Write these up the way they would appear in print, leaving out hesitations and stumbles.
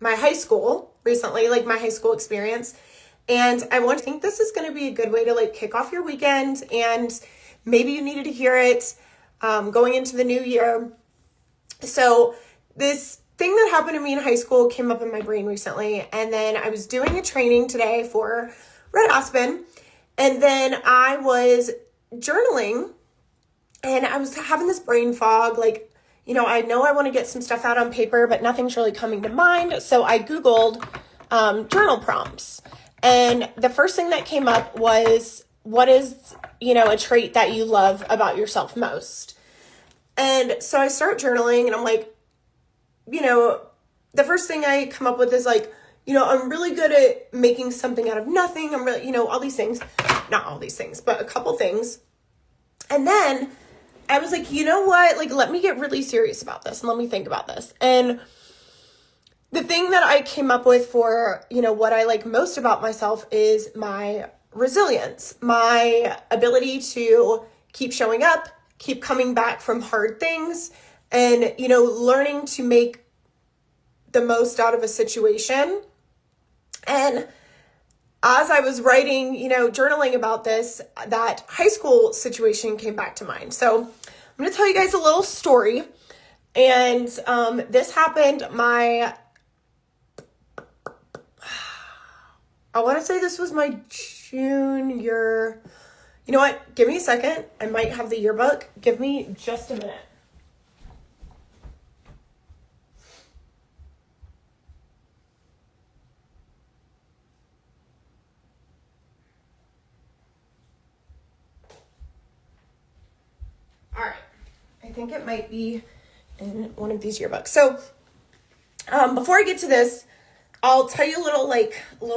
my high school recently, like my high school experience. And I think this is going to be a good way to like kick off your weekend, and maybe you needed to hear it going into the new year. So this thing that happened to me in high school came up in my brain recently, and then I was doing a training today for Red Aspen, and then I was journaling, and I was having this brain fog, like, I know I want to get some stuff out on paper, but nothing's really coming to mind. So I Googled journal prompts. And the first thing that came up was, what is, a trait that you love about yourself most? And so I start journaling, and I'm like, the first thing I come up with is like, I'm really good at making something out of nothing. I'm really, all these things, not all these things, but a couple things. And then I was like, you know what? Like, let me get really serious about this and let me think about this. And the thing that I came up with for, what I like most about myself is my resilience, my ability to keep showing up, keep coming back from hard things, and, learning to make the most out of a situation. And as I was writing, journaling about this, that high school situation came back to mind. So I'm going to tell you guys a little story. And this happened I want to say this was my junior. You know what? Give me a second. I might have the yearbook. Give me just a minute. All right. I think it might be in one of these yearbooks. So before I get to this, I'll tell you a little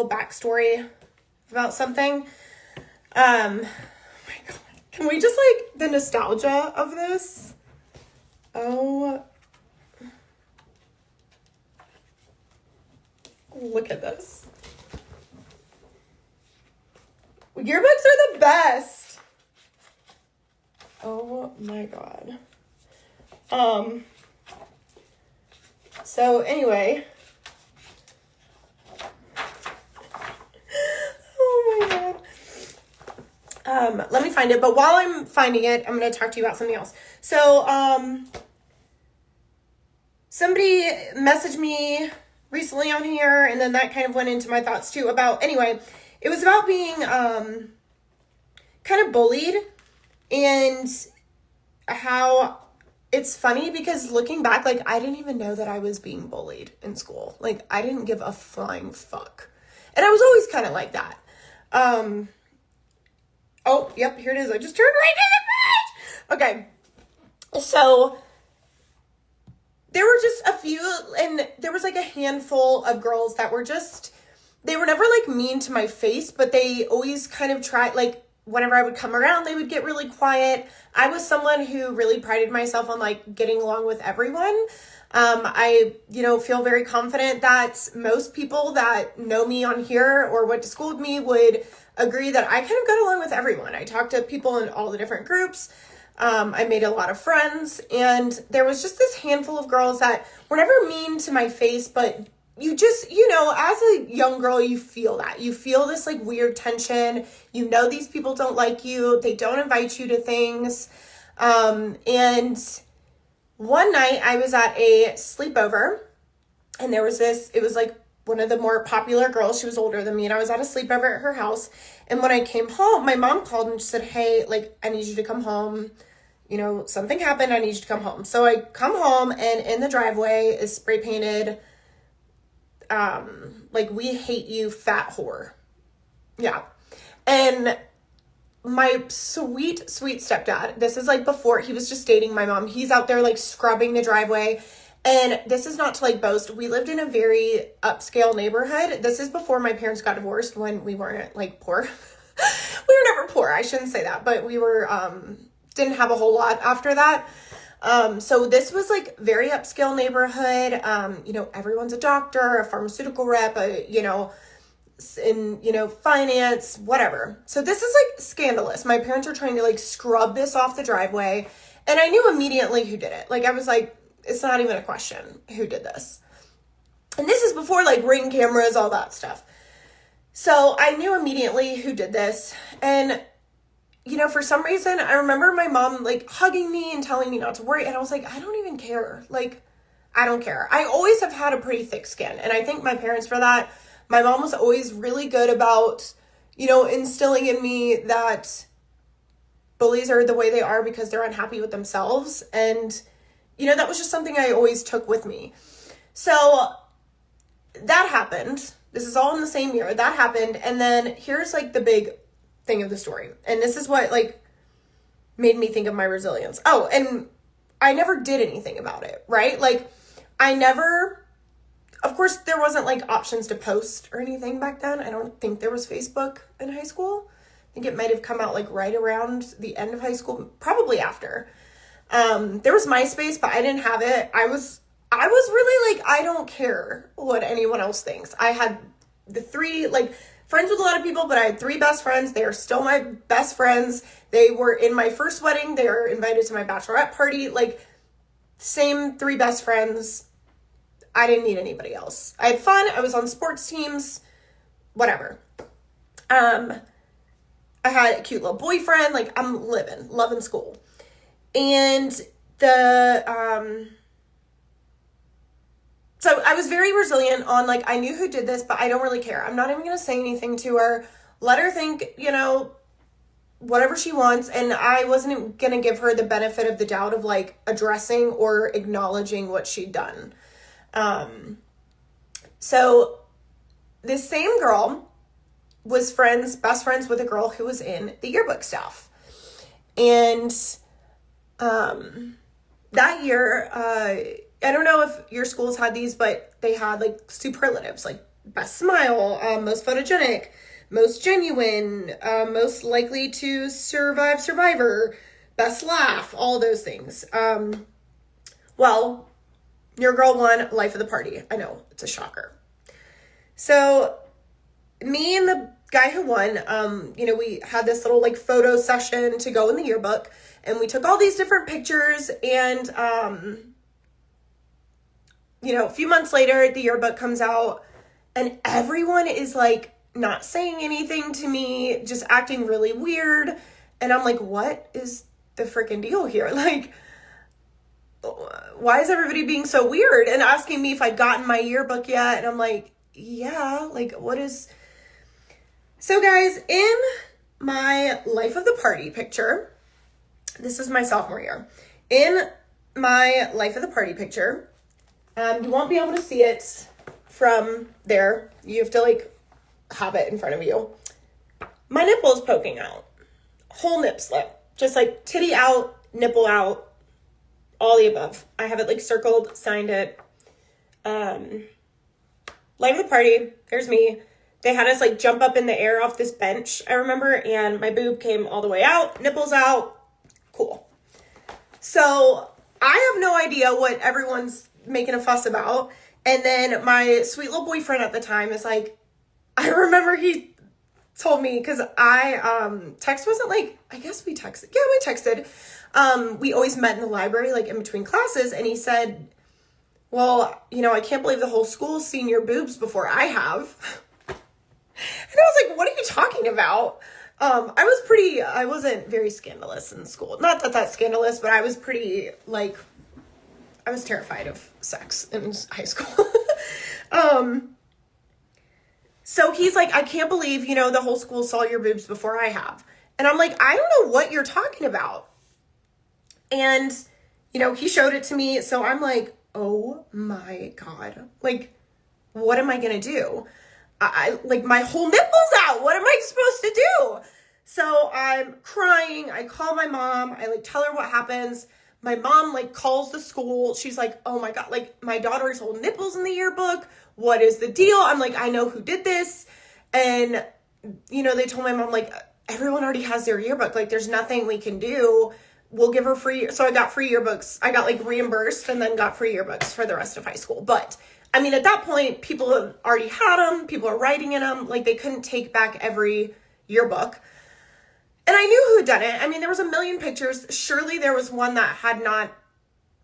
backstory about something. Oh my God. Can we just the nostalgia of this? Oh, look at this. Yearbooks are the best. Oh my God. So anyway. Oh my God. Let me find it. But while I'm finding it, I'm going to talk to you about something else. So, somebody messaged me recently on here, and then that kind of went into my thoughts too anyway, it was about being, kind of bullied, and how it's funny because looking back, I didn't even know that I was being bullied in school. I didn't give a flying fuck. And I was always kind of like that. Oh, yep, here it is. I just turned right to the page. Okay. So there were just a few, and there was a handful of girls that were they were never mean to my face, but they always kind of tried, whenever I would come around, they would get really quiet. I was someone who really prided myself on getting along with everyone. I, feel very confident that most people that know me on here or went to school with me would agree that I kind of got along with everyone. I talked to people in all the different groups. I made a lot of friends, and there was just this handful of girls that were never mean to my face, but you just, as a young girl, you feel that. You feel this weird tension. These people don't like you. They don't invite you to things. And one night I was at a sleepover, and there was it was one of the more popular girls. She was older than me, and I was at a sleepover at her house. And when I came home, my mom called and said, hey, I need you to come home. Something happened. I need you to come home. So I come home, and in the driveway is spray painted, we hate you, fat whore. Yeah. And my sweet, sweet stepdad, this is before he was just dating my mom. He's out there scrubbing the driveway. And this is not to boast. We lived in a very upscale neighborhood. This is before my parents got divorced, when we weren't poor. We were never poor. I shouldn't say that, but we were, didn't have a whole lot after that. So this was very upscale neighborhood. Everyone's a doctor, a pharmaceutical rep, in, finance, whatever. So this is scandalous. My parents are trying to scrub this off the driveway, and I knew immediately who did it. I was it's not even a question who did this. And this is before like Ring cameras, all that stuff. So I knew immediately who did this. And, you know, for some reason, I remember my mom like hugging me and telling me not to worry. And I was like, I don't even care. Like, I don't care. I always have had a pretty thick skin. And I thank my parents for that. My mom was always really good about, you know, instilling in me that bullies are the way they are because they're unhappy with themselves. And, you know, that was just something I always took with me. So that happened. This is all in the same year. That happened. And then here's like the big thing of the story. And this is what like made me think of my resilience. Oh, and I never did anything about it, right? Like I never, of course there wasn't like options to post or anything back then. I don't think there was Facebook in high school. I think it might have come out like right around the end of high school, probably after. There was MySpace, but I didn't have it. I was really like, I don't care what anyone else thinks. I had the three, like, friends with a lot of people, but I had 3 best friends. They are still my best friends. They were in my first wedding. They were invited to my bachelorette party. Like, same 3 best friends. I didn't need anybody else. I had fun. I was on sports teams, whatever. I had a cute little boyfriend. Like, I'm loving school. And so I was very resilient on, like, I knew who did this, but I don't really care. I'm not even going to say anything to her. Let her think, you know, whatever she wants. And I wasn't going to give her the benefit of the doubt of, like, addressing or acknowledging what she'd done. So this same girl was best friends with a girl who was in the yearbook staff. And that year, I don't know if your schools had these, but they had like superlatives, like best smile, most photogenic, most genuine, most likely to survive survivor, best laugh, all those things. Well, your girl won life of the party. I know, it's a shocker. So me and the guy who won, you know, we had this little like photo session to go in the yearbook, and we took all these different pictures. And you know, a few months later, the yearbook comes out, and everyone is like not saying anything to me, just acting really weird. And I'm like, what is the freaking deal here? Like, why is everybody being so weird and asking me if I'd gotten my yearbook yet? And I'm like, yeah, like, what is... So guys, in my life of the party picture, this is my sophomore year. In my life of the party picture, you won't be able to see it from there. You have to like have it in front of you. My nipple is poking out. Whole nip slip. Just like titty out, nipple out, all the above. I have it like circled, signed it. Life of the party, there's me. They had us like jump up in the air off this bench, I remember, and my boob came all the way out, nipples out. Cool. So I have no idea what everyone's making a fuss about. And then my sweet little boyfriend at the time is like, I remember he told me, because text wasn't like, I guess we texted. Yeah, we texted. We always met in the library, like in between classes. And he said, well, you know, I can't believe the whole school's seen your boobs before I have. And I was like, what are you talking about? I wasn't very scandalous in school. Not that that's scandalous, but I was pretty, like, I was terrified of sex in high school. So he's like, I can't believe, you know, the whole school saw your boobs before I have. And I'm like, I don't know what you're talking about. And, you know, he showed it to me. So I'm like, oh my God. Like, what am I going to do? I like, my whole nipple's out. What am I supposed to do? So I'm crying. I call my mom. I like tell her what happens. My mom like calls the school. She's like, oh my God, like my daughter's whole nipples in the yearbook. What is the deal? I'm like, I know who did this. And, you know, they told my mom, like, everyone already has their yearbook. Like, there's nothing we can do. We'll give her free. So I got free yearbooks. I got like reimbursed and then got free yearbooks for the rest of high school. But I mean, at that point, people have already had them. People are writing in them. Like, they couldn't take back every yearbook. And I knew who had done it. I mean, there was a million pictures. Surely there was one that had not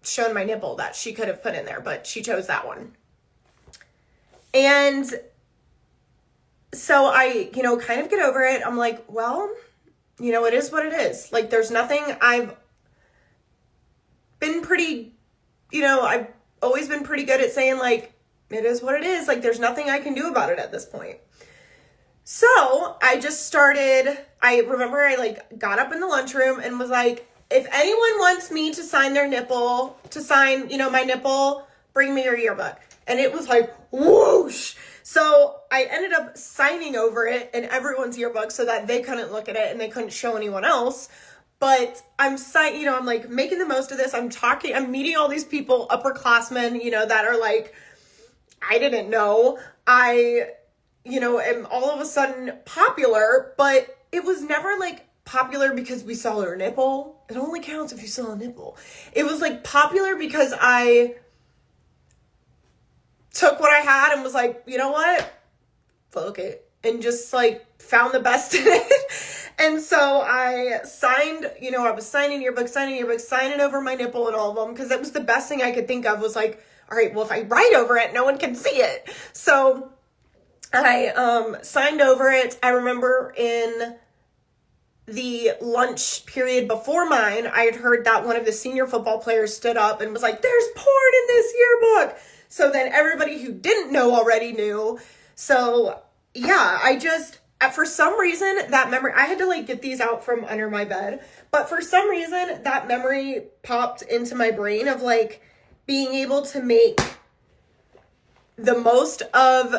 shown my nipple that she could have put in there, but she chose that one. And so I, kind of get over it. I'm like, well, it is what it is. Like, there's nothing. I've been pretty, I've always been pretty good at saying, like, it is what it is. Like, there's nothing I can do about it at this point. So I just started, I remember I like got up in the lunchroom and was like, if anyone wants me to sign my nipple, bring me your yearbook. And it was like, whoosh. So I ended up signing over it in everyone's yearbook so that they couldn't look at it and they couldn't show anyone else. But I'm like making the most of this. I'm meeting all these people, upperclassmen, that are like, I didn't know. Am all of a sudden popular, but it was never like popular because we saw her nipple. It only counts if you saw a nipple. It was like popular because I took what I had and was like, you know what? Fuck it. And just like found the best in it. And so I signed, I was signing yearbooks, signing over my nipple and all of them because that was the best thing I could think of was like, all right, well, if I write over it, no one can see it. So I signed over it. I remember in the lunch period before mine, I had heard that one of the senior football players stood up and was like, there's porn in this yearbook. So then everybody who didn't know already knew. So yeah, for some reason, that memory, I had to like get these out from under my bed, but for some reason, that memory popped into my brain of like being able to make the most of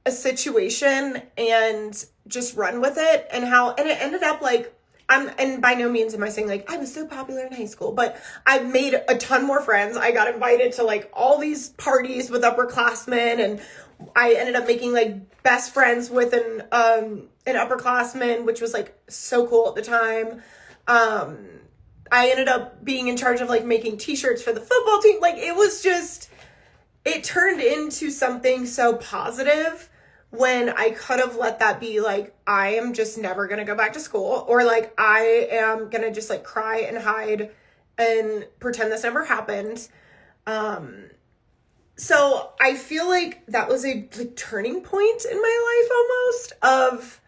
a situation and just run with it and it ended up like and by no means am I saying like I was so popular in high school, but I made a ton more friends. I got invited to like all these parties with upperclassmen and I ended up making like best friends with an upperclassman, which was like so cool at the time. I ended up being in charge of like making t-shirts for the football team. Like it turned into something so positive when I could have let that be like, I am just never going to go back to school, or like, I am going to just like cry and hide and pretend this never happened. So I feel like that was a like turning point in my life almost of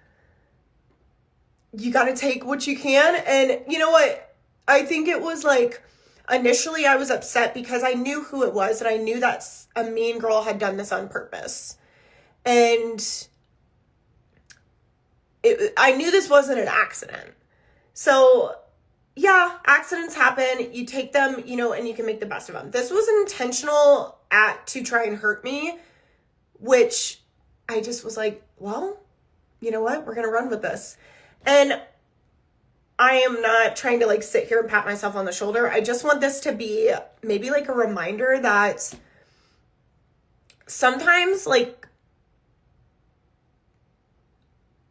you got to take what you can. And you know what? I think it was like, initially I was upset because I knew who it was and I knew that a mean girl had done this on purpose. And I knew this wasn't an accident. So yeah, accidents happen. You take them, and you can make the best of them. This was an intentional act to try and hurt me, which I just was like, well, you know what? We're going to run with this. And I am not trying to like sit here and pat myself on the shoulder. I just want this to be maybe like a reminder that sometimes like,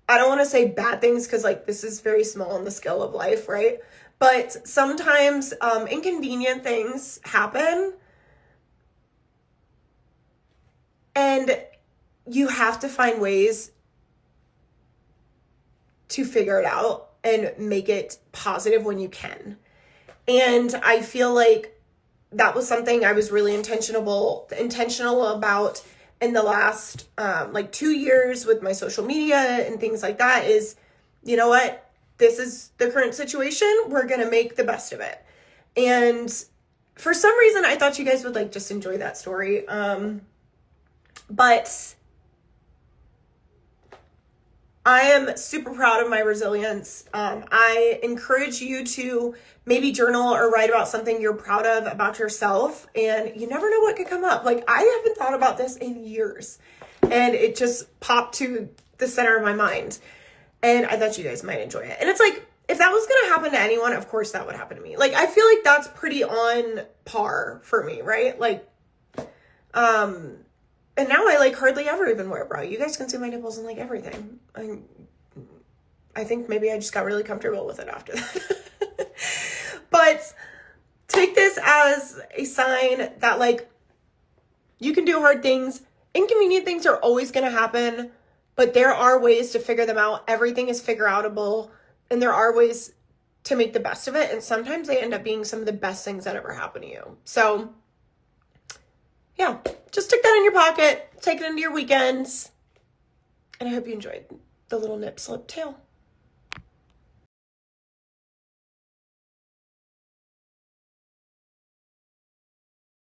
I don't want to say bad things because like this is very small in the scale of life, right? But sometimes inconvenient things happen and you have to find ways to figure it out and make it positive when you can. And I feel like that was something I was really intentional about in the last like 2 years with my social media and things like that is, you know what? This is the current situation. We're going to make the best of it. And for some reason, I thought you guys would like just enjoy that story. But I am super proud of my resilience. I encourage you to maybe journal or write about something you're proud of about yourself. And you never know what could come up. Like, I haven't thought about this in years. And it just popped to the center of my mind. And I thought you guys might enjoy it. And it's like, if that was going to happen to anyone, of course that would happen to me. Like, I feel like that's pretty on par for me, right? Like, and now I like hardly ever even wear a bra. You guys can see my nipples and like everything. I think maybe I just got really comfortable with it after that. But take this as a sign that like you can do hard things. Inconvenient things are always going to happen, but there are ways to figure them out. Everything is figure outable, and there are ways to make the best of it. And sometimes they end up being some of the best things that ever happen to you. So yeah, just stick that in your pocket, take it into your weekends. And I hope you enjoyed the little nip slip tail.